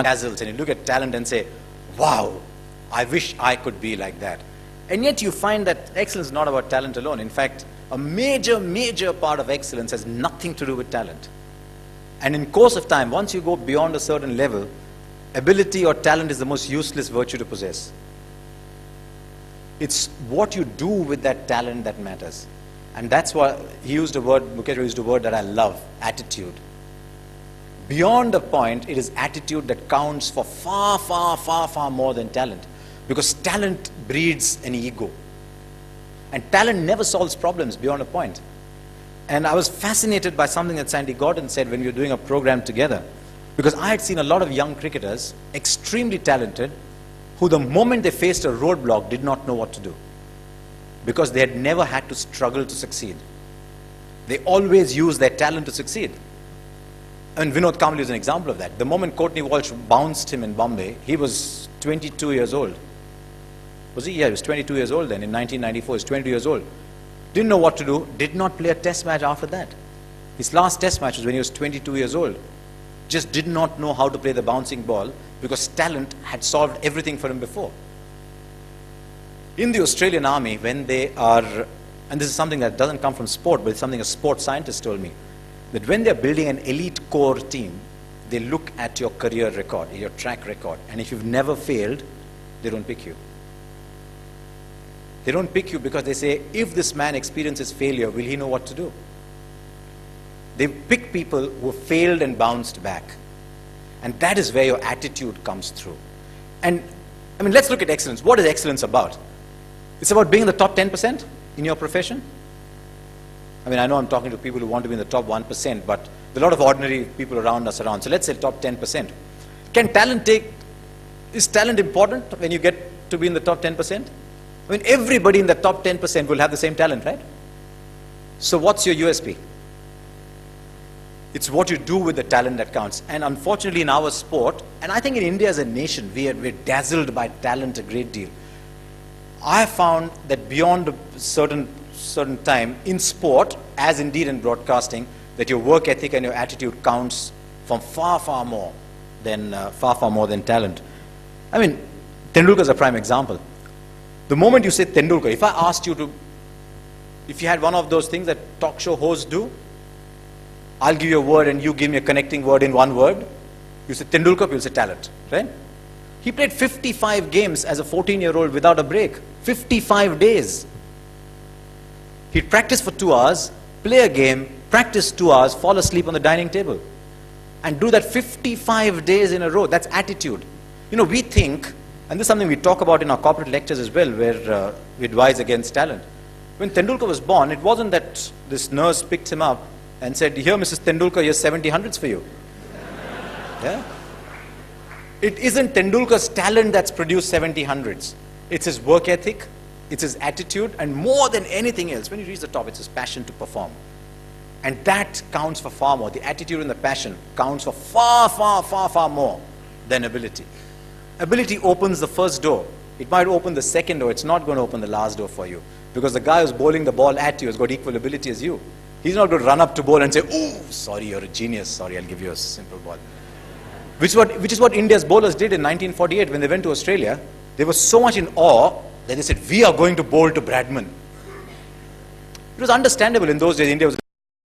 dazzles and you look at talent and say, wow, I wish I could be like that. And yet you find that excellence is not about talent alone. In fact, a major part of excellence has nothing to do with talent. And in course of time, once you go beyond a certain level, ability or talent is the most useless virtue to possess. It's what you do with that talent that matters. And that's why he used a word, Mukesh used a word that I love, attitude. Beyond a point, it is attitude that counts for far more than talent. Because talent breeds an ego. And talent never solves problems beyond a point. And I was fascinated by something that Sandy Gordon said when we were doing a program together. Because I had seen a lot of young cricketers, extremely talented, who the moment they faced a roadblock did not know what to do. Because they had never had to struggle to succeed. They always used their talent to succeed. And Vinod Kambli is an example of that. The moment Courtney Walsh bounced him in Bombay, he was 22 years old. Was he? Yeah, he was 22 years old then. In 1994, he was 22 years old. Didn't know what to do, did not play a test match after that. His last test match was when he was 22 years old. Just did not know how to play the bouncing ball because talent had solved everything for him before. In the Australian Army, when they are, and this is something that doesn't come from sport, but it's something a sports scientist told me, that when they're building an elite core team, they look at your career record, your track record, and if you've never failed, they don't pick you. They don't pick you because they say, if this man experiences failure, will he know what to do? They pick people who failed and bounced back. And that is where your attitude comes through. And, I mean, let's look at excellence. What is excellence about? It's about being in the top 10% in your profession. I mean, I know I'm talking to people who want to be in the top 1%, but there are a lot of ordinary people around us around. So let's say top 10%. Is talent important when you get to be in the top 10%? I mean, everybody in the top 10% will have the same talent, right? So what's your USP? It's what you do with the talent that counts. And unfortunately in our sport, and I think in India as a nation, we're dazzled by talent a great deal. I have found that beyond a certain time, in sport, as indeed in broadcasting, that your work ethic and your attitude counts from far more than talent. I mean, Tendulkar is a prime example. The moment you say Tendulkar, if I asked you to, if you had one of those things that talk show hosts do, I'll give you a word and you give me a connecting word in one word. You say Tendulkar, you'll say talent, right? He played 55 games as a 14-year-old without a break. 55 days. He'd practice for 2 hours, play a game, practice 2 hours, fall asleep on the dining table. And do that 55 days in a row. That's attitude. You know, we think, and this is something we talk about in our corporate lectures as well, where we advise against talent. When Tendulkar was born, it wasn't that this nurse picked him up and said, here, Mrs. Tendulkar, here's 70 hundreds for you. Yeah? It isn't Tendulkar's talent that's produced 70 hundreds. It's his work ethic, it's his attitude, and more than anything else, when you reach the top, it's his passion to perform. And that counts for far more. The attitude and the passion counts for far more than ability. Ability opens the first door. It might open the second door. It's not going to open the last door for you. Because the guy who's bowling the ball at you has got equal ability as you. He's not going to run up to bowl and say, oh, sorry, you're a genius. Sorry, I'll give you a simple ball. Which is what India's bowlers did in 1948 when they went to Australia. They were so much in awe that they said, we are going to bowl to Bradman. It was understandable in those days. India was